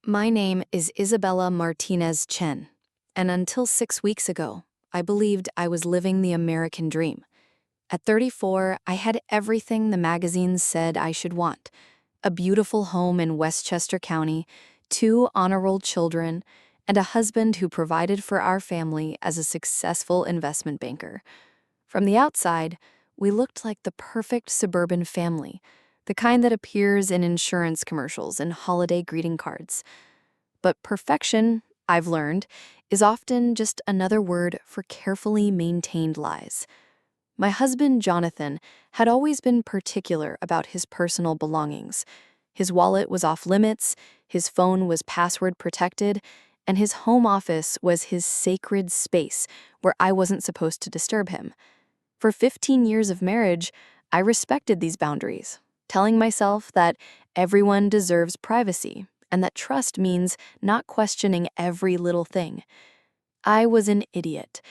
My name is Isabella Martinez Chen, and until 6 weeks ago, I believed I was living the American dream. At 34, I had everything the magazines said I should want: a beautiful home in Westchester County, two honor roll children, and a husband who provided for our family as a successful investment banker. From the outside, we looked like the perfect suburban family, the kind that appears in insurance commercials and holiday greeting cards. But perfection, I've learned, is often just another word for carefully maintained lies. My husband, Jonathan, had always been particular about his personal belongings. His wallet was off limits, his phone was password protected, and his home office was his sacred space where I wasn't supposed to disturb him. For 15 years of marriage, I respected these boundaries, telling myself that everyone deserves privacy and that trust means not questioning every little thing. I was an idiot.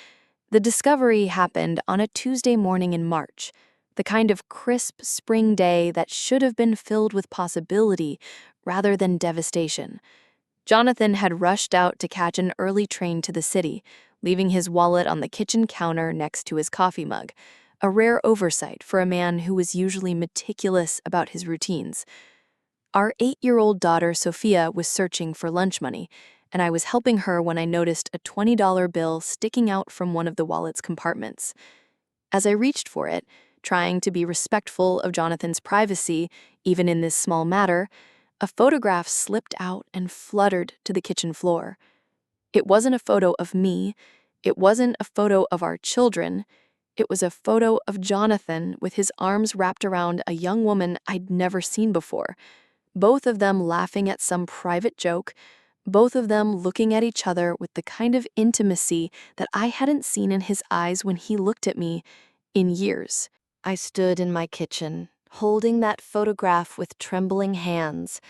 The discovery happened on a Tuesday morning in March, the kind of crisp spring day that should have been filled with possibility rather than devastation. Jonathan had rushed out to catch an early train to the city, leaving his wallet on the kitchen counter next to his coffee mug, a rare oversight for a man who was usually meticulous about his routines. Our 8-year-old daughter, Sophia, was searching for lunch money, and I was helping her when I noticed a $20 bill sticking out from one of the wallet's compartments. As I reached for it, trying to be respectful of Jonathan's privacy, even in this small matter, a photograph slipped out and fluttered to the kitchen floor. It wasn't a photo of me. It wasn't a photo of our children. It was a photo of Jonathan with his arms wrapped around a young woman I'd never seen before, both of them laughing at some private joke, both of them looking at each other with the kind of intimacy that I hadn't seen in his eyes when he looked at me in years. I stood in my kitchen, holding that photograph with trembling hands,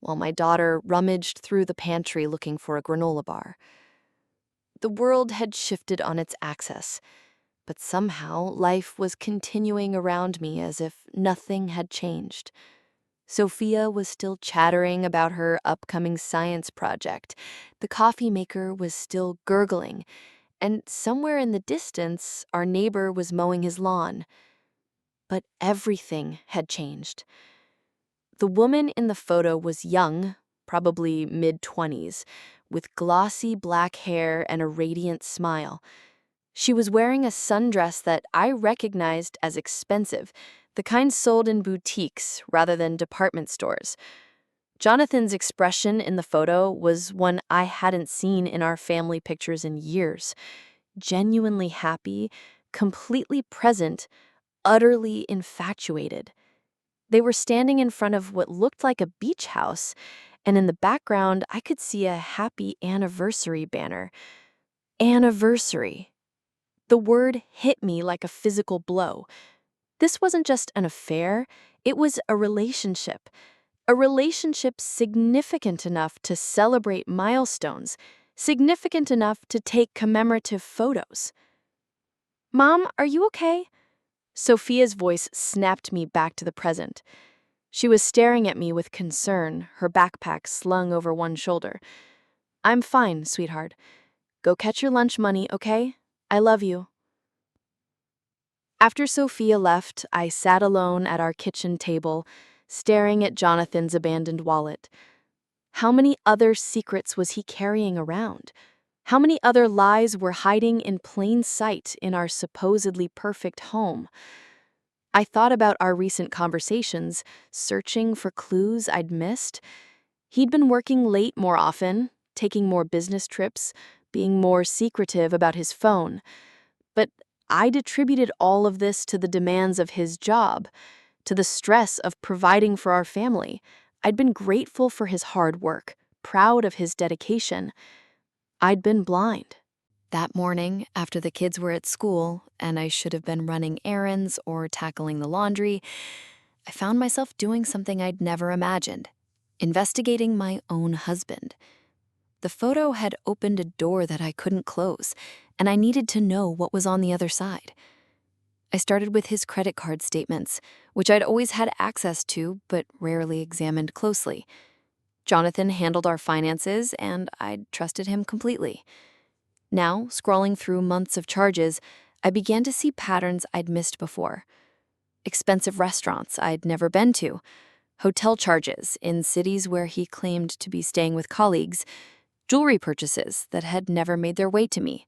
while my daughter rummaged through the pantry looking for a granola bar. The world had shifted on its axis, but somehow life was continuing around me as if nothing had changed. Sophia was still chattering about her upcoming science project. The coffee maker was still gurgling, and somewhere in the distance, our neighbor was mowing his lawn. But everything had changed. The woman in the photo was young, probably mid-20s, with glossy black hair and a radiant smile. She was wearing a sundress that I recognized as expensive, the kind sold in boutiques rather than department stores. Jonathan's expression in the photo was one I hadn't seen in our family pictures in years. Genuinely happy, completely present, utterly infatuated. They were standing in front of what looked like a beach house, and in the background I could see a happy anniversary banner. Anniversary. The word hit me like a physical blow. This wasn't just an affair, it was a relationship. A relationship significant enough to celebrate milestones, significant enough to take commemorative photos. "Mom, are you okay?" Sophia's voice snapped me back to the present. She was staring at me with concern, her backpack slung over one shoulder. "I'm fine, sweetheart. Go catch your lunch money, okay? I love you." After Sophia left, I sat alone at our kitchen table, staring at Jonathan's abandoned wallet. How many other secrets was he carrying around? How many other lies were hiding in plain sight in our supposedly perfect home? I thought about our recent conversations, searching for clues I'd missed. He'd been working late more often, taking more business trips, being more secretive about his phone. But I'd attributed all of this to the demands of his job, to the stress of providing for our family. I'd been grateful for his hard work, proud of his dedication. I'd been blind. That morning, after the kids were at school and I should have been running errands or tackling the laundry, I found myself doing something I'd never imagined: investigating my own husband. The photo had opened a door that I couldn't close, and I needed to know what was on the other side. I started with his credit card statements, which I'd always had access to but rarely examined closely. Jonathan handled our finances, and I'd trusted him completely. Now, scrolling through months of charges, I began to see patterns I'd missed before. Expensive restaurants I'd never been to, hotel charges in cities where he claimed to be staying with colleagues, jewelry purchases that had never made their way to me.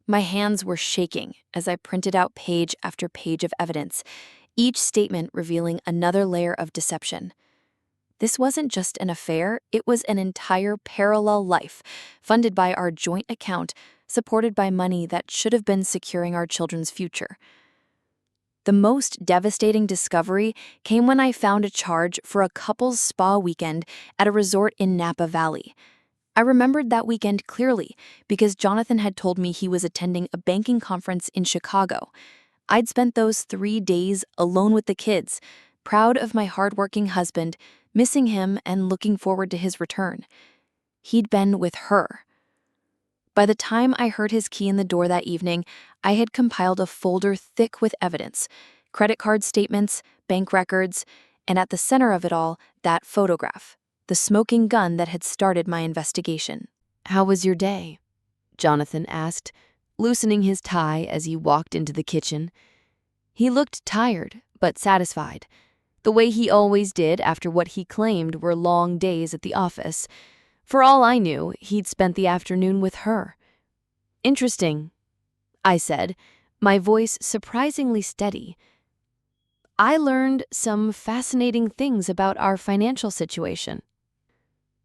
My hands were shaking as I printed out page after page of evidence, each statement revealing another layer of deception. This wasn't just an affair, it was an entire parallel life, funded by our joint account, supported by money that should have been securing our children's future. The most devastating discovery came when I found a charge for a couple's spa weekend at a resort in Napa Valley. I remembered that weekend clearly because Jonathan had told me he was attending a banking conference in Chicago. I'd spent those 3 days alone with the kids, proud of my hardworking husband, missing him and looking forward to his return. He'd been with her. By the time I heard his key in the door that evening, I had compiled a folder thick with evidence, credit card statements, bank records, and at the center of it all, that photograph, the smoking gun that had started my investigation. "How was your day?" Jonathan asked, loosening his tie as he walked into the kitchen. He looked tired, but satisfied, the way he always did after what he claimed were long days at the office. For all I knew, he'd spent the afternoon with her. "Interesting," I said, my voice surprisingly steady. "I learned some fascinating things about our financial situation."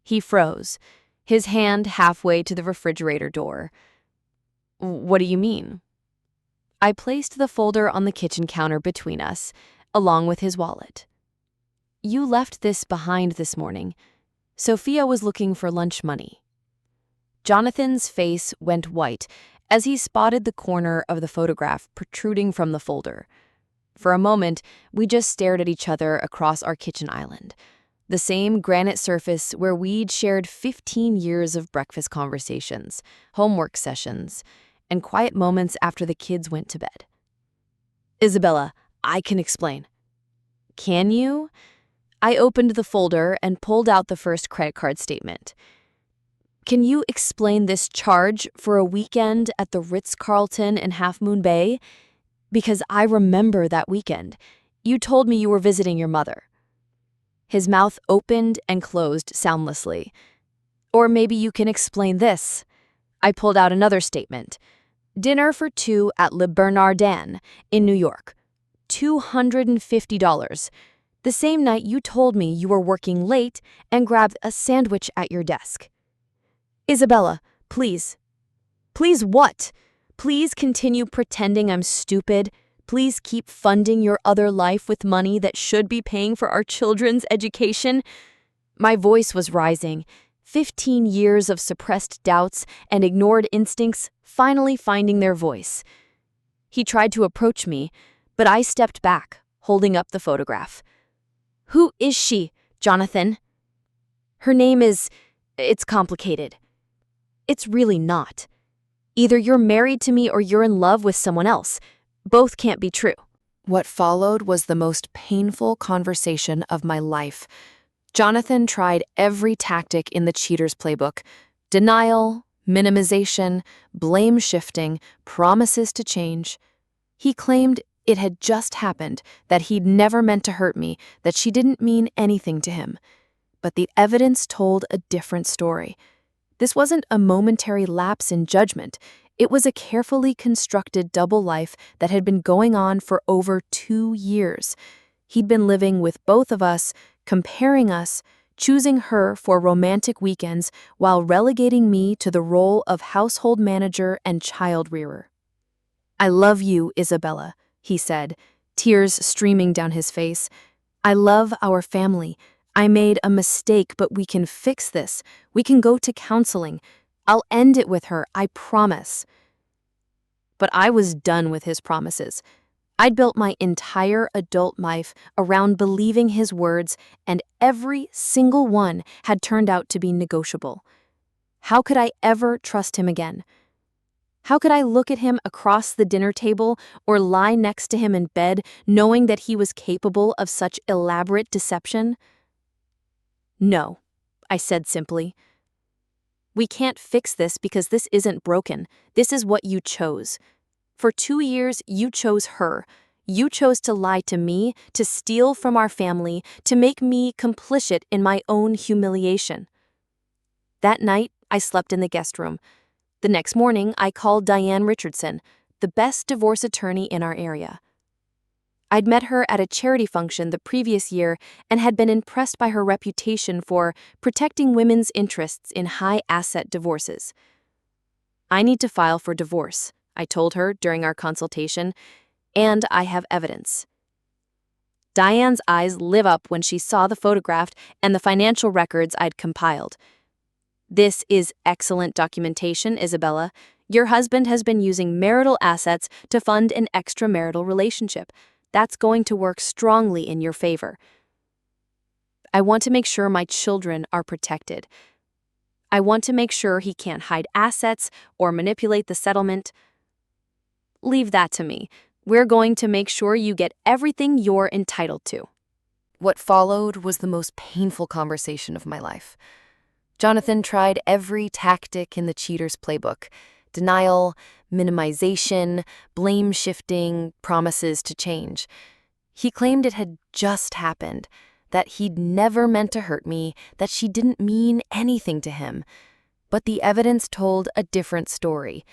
He froze, his hand halfway to the refrigerator door. "What do you mean?" I placed the folder on the kitchen counter between us, along with his wallet. "You left this behind this morning. Sophia was looking for lunch money." Jonathan's face went white as he spotted the corner of the photograph protruding from the folder. For a moment, we just stared at each other across our kitchen island, the same granite surface where we'd shared 15 years of breakfast conversations, homework sessions, and quiet moments after the kids went to bed. "Isabella, I can explain." "Can you?" I opened the folder and pulled out the first credit card statement. "Can you explain this charge for a weekend at the Ritz-Carlton in Half Moon Bay? Because I remember that weekend. You told me you were visiting your mother." His mouth opened and closed soundlessly. "Or maybe you can explain this." I pulled out another statement. "Dinner for 2 at Le Bernardin in New York. $250. The same night you told me you were working late and grabbed a sandwich at your desk." "Isabella, please." "Please what? Please continue pretending I'm stupid. Please keep funding your other life with money that should be paying for our children's education." My voice was rising. 15 years of suppressed doubts and ignored instincts finally finding their voice. He tried to approach me, but I stepped back, holding up the photograph. "Who is she, Jonathan?" "Her name is... it's complicated." "It's really not. Either you're married to me or you're in love with someone else. Both can't be true." What followed was the most painful conversation of my life. Jonathan tried every tactic in the cheater's playbook: denial, minimization, blame shifting, promises to change. He claimed it had just happened, that he'd never meant to hurt me, that she didn't mean anything to him. But the evidence told a different story. This wasn't a momentary lapse in judgment. It was a carefully constructed double life that had been going on for over 2 years. He'd been living with both of us, comparing us, choosing her for romantic weekends while relegating me to the role of household manager and child rearer. "I love you, Isabella," he said, tears streaming down his face. "I love our family. I made a mistake, but we can fix this. We can go to counseling. I'll end it with her, I promise." But I was done with his promises. I'd built my entire adult life around believing his words, and every single one had turned out to be negotiable. How could I ever trust him again? How could I look at him across the dinner table or lie next to him in bed knowing that he was capable of such elaborate deception? No, I said simply. We can't fix this because this isn't broken. This is what you chose. For 2 years, you chose her. You chose to lie to me, to steal from our family, to make me complicit in my own humiliation. That night, I slept in the guest room. The next morning, I called Diane Richardson, the best divorce attorney in our area. I'd met her at a charity function the previous year and had been impressed by her reputation for protecting women's interests in high-asset divorces. I need to file for divorce, I told her during our consultation, and I have evidence. Diane's eyes lit up when she saw the photograph and the financial records I'd compiled. This is excellent documentation, Isabella. Your husband has been using marital assets to fund an extramarital relationship. That's going to work strongly in your favor. I want to make sure my children are protected. I want to make sure he can't hide assets or manipulate the settlement. Leave that to me. We're going to make sure you get everything you're entitled to. What followed was the most painful conversation of my life. Jonathan tried every tactic in the cheater's playbook: denial, minimization, blame shifting, promises to change. He claimed it had just happened, that he'd never meant to hurt me, that she didn't mean anything to him. But the evidence told a different story.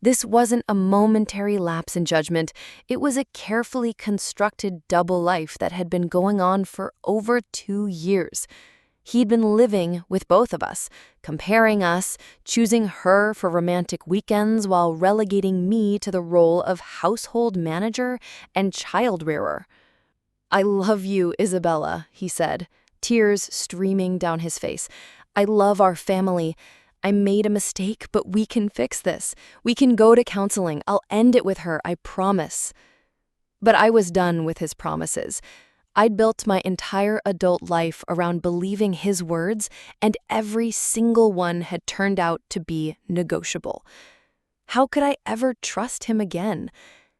This wasn't a momentary lapse in judgment. It was a carefully constructed double life that had been going on for over 2 years. He'd been living with both of us, comparing us, choosing her for romantic weekends while relegating me to the role of household manager and child rearer. I love you, Isabella, he said, tears streaming down his face. I love our family. I made a mistake, but we can fix this. We can go to counseling. I'll end it with her, I promise. But I was done with his promises. I'd built my entire adult life around believing his words, and every single one had turned out to be negotiable. How could I ever trust him again?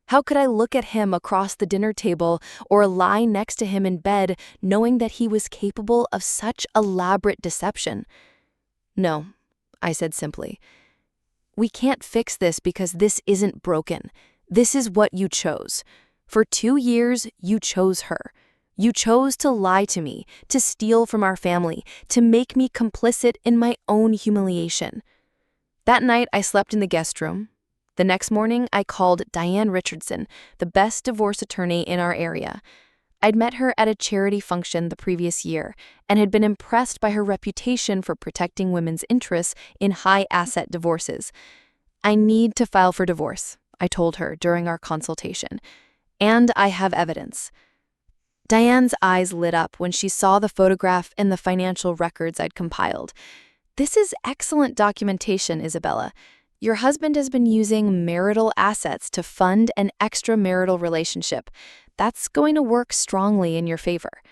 How could I look at him across the dinner table or lie next to him in bed knowing that he was capable of such elaborate deception? No, I said simply. We can't fix this because this isn't broken. This is what you chose. For 2 years, you chose her. You chose to lie to me, to steal from our family, to make me complicit in my own humiliation. That night, I slept in the guest room. The next morning, I called Diane Richardson, the best divorce attorney in our area. I'd met her at a charity function the previous year and had been impressed by her reputation for protecting women's interests in high-asset divorces. I need to file for divorce, I told her during our consultation, and I have evidence. Diane's eyes lit up when she saw the photograph and the financial records I'd compiled. This is excellent documentation, Isabella. Your husband has been using marital assets to fund an extramarital relationship. That's going to work strongly in your favor.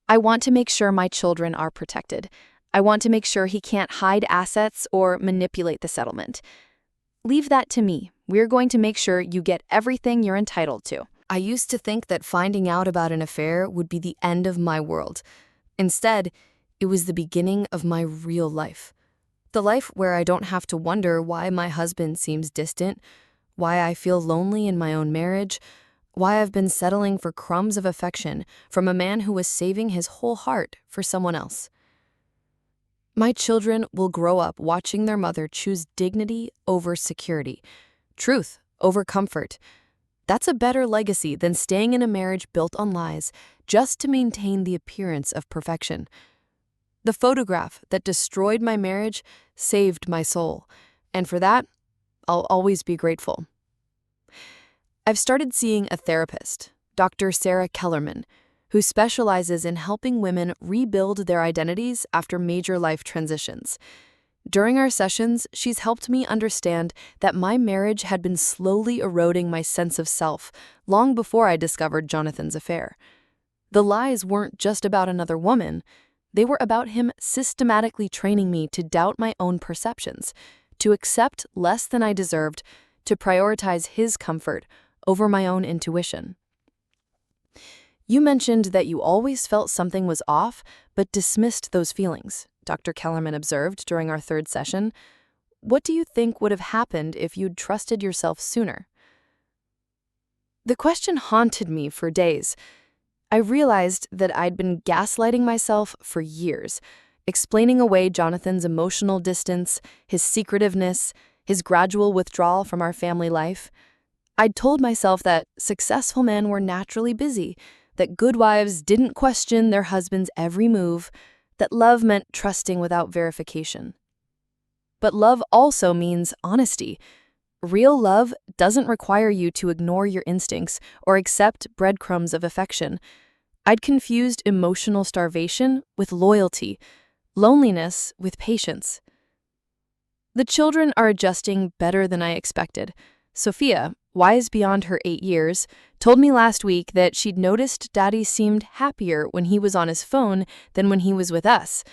I want to make sure my children are protected. I want to make sure he can't hide assets or manipulate the settlement. Leave that to me. We're going to make sure you get everything you're entitled to. I used to think that finding out about an affair would be the end of my world. Instead, it was the beginning of my real life. The life where I don't have to wonder why my husband seems distant, why I feel lonely in my own marriage, why I've been settling for crumbs of affection from a man who was saving his whole heart for someone else. My children will grow up watching their mother choose dignity over security, truth over comfort. That's a better legacy than staying in a marriage built on lies just to maintain the appearance of perfection. The photograph that destroyed my marriage saved my soul, and for that, I'll always be grateful. I've started seeing a therapist, Dr. Sarah Kellerman, who specializes in helping women rebuild their identities after major life transitions. During our sessions, she's helped me understand that my marriage had been slowly eroding my sense of self long before I discovered Jonathan's affair. The lies weren't just about another woman. They were about him systematically training me to doubt my own perceptions, to accept less than I deserved, to prioritize his comfort over my own intuition. You mentioned that you always felt something was off, but dismissed those feelings. Dr. Kellerman observed during our third session. What do you think would have happened if you'd trusted yourself sooner? The question haunted me for days. I realized that I'd been gaslighting myself for years, explaining away Jonathan's emotional distance, his secretiveness, his gradual withdrawal from our family life. I'd told myself that successful men were naturally busy, that good wives didn't question their husband's every move, that love meant trusting without verification. But love also means honesty. Real love doesn't require you to ignore your instincts or accept breadcrumbs of affection. I'd confused emotional starvation with loyalty, loneliness with patience. The children are adjusting better than I expected. Sophia, wise beyond her 8 years, told me last week that she'd noticed Daddy seemed happier when he was on his phone than when he was with us.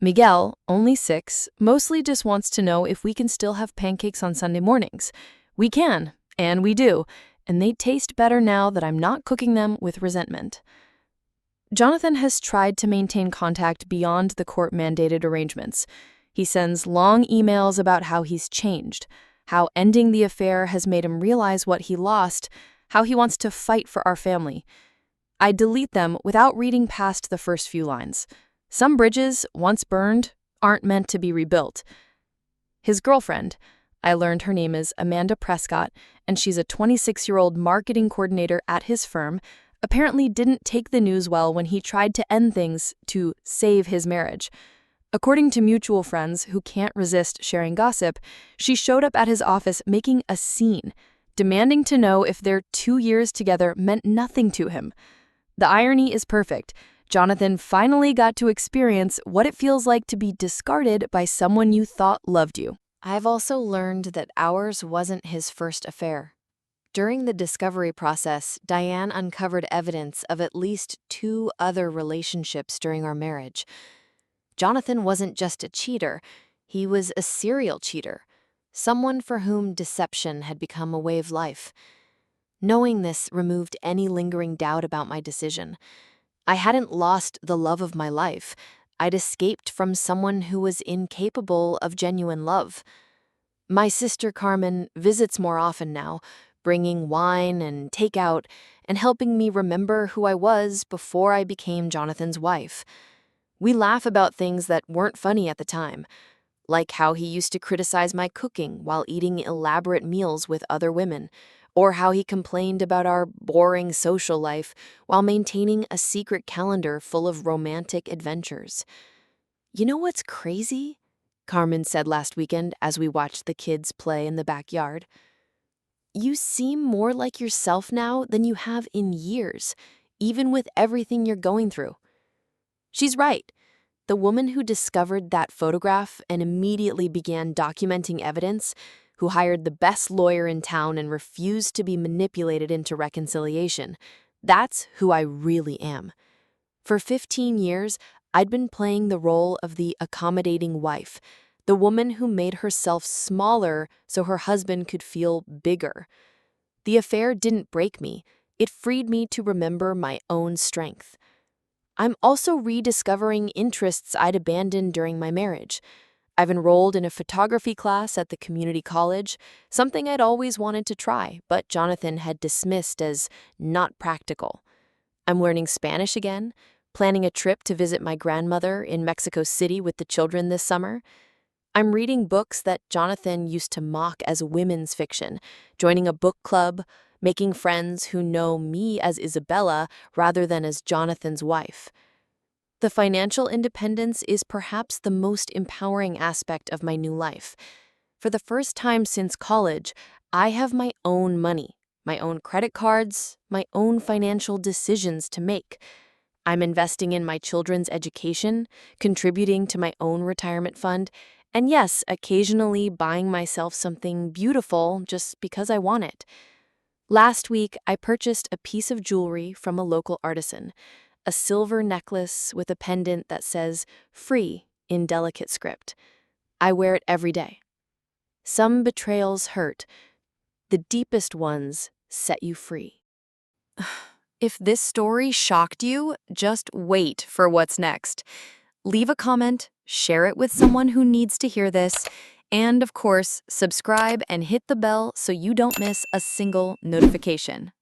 Miguel, only 6, mostly just wants to know if we can still have pancakes on Sunday mornings. We can, and we do, and they taste better now that I'm not cooking them with resentment. Jonathan has tried to maintain contact beyond the court-mandated arrangements. He sends long emails about how he's changed, how ending the affair has made him realize what he lost, how he wants to fight for our family. I delete them without reading past the first few lines. Some bridges, once burned, aren't meant to be rebuilt. His girlfriend, I learned her name is Amanda Prescott, and she's a 26-year-old marketing coordinator at his firm, apparently didn't take the news well when he tried to end things to save his marriage. According to mutual friends who can't resist sharing gossip, she showed up at his office making a scene, demanding to know if their 2 years together meant nothing to him. The irony is perfect. Jonathan finally got to experience what it feels like to be discarded by someone you thought loved you. I've also learned that ours wasn't his first affair. During the discovery process, Diane uncovered evidence of at least 2 other relationships during our marriage. Jonathan wasn't just a cheater, he was a serial cheater, someone for whom deception had become a way of life. Knowing this removed any lingering doubt about my decision. I hadn't lost the love of my life. I'd escaped from someone who was incapable of genuine love. My sister Carmen visits more often now, bringing wine and takeout and helping me remember who I was before I became Jonathan's wife. We laugh about things that weren't funny at the time, like how he used to criticize my cooking while eating elaborate meals with other women, or how he complained about our boring social life while maintaining a secret calendar full of romantic adventures. You know what's crazy? Carmen said last weekend as we watched the kids play in the backyard. You seem more like yourself now than you have in years, even with everything you're going through. She's right. The woman who discovered that photograph and immediately began documenting evidence, who hired the best lawyer in town and refused to be manipulated into reconciliation, that's who I really am. For 15 years, I'd been playing the role of the accommodating wife, the woman who made herself smaller so her husband could feel bigger. The affair didn't break me. It freed me to remember my own strength. I'm also rediscovering interests I'd abandoned during my marriage. I've enrolled in a photography class at the community college, something I'd always wanted to try, but Jonathan had dismissed as not practical. I'm learning Spanish again, planning a trip to visit my grandmother in Mexico City with the children this summer. I'm reading books that Jonathan used to mock as women's fiction, joining a book club, making friends who know me as Isabella rather than as Jonathan's wife. The financial independence is perhaps the most empowering aspect of my new life. For the first time since college, I have my own money, my own credit cards, my own financial decisions to make. I'm investing in my children's education, contributing to my own retirement fund, and yes, occasionally buying myself something beautiful just because I want it. Last week, I purchased a piece of jewelry from a local artisan, a silver necklace with a pendant that says "free" in delicate script. I wear it every day. Some betrayals hurt. The deepest ones set you free. If this story shocked you, just wait for what's next. Leave a comment, share it with someone who needs to hear this, and of course, subscribe and hit the bell so you don't miss a single notification.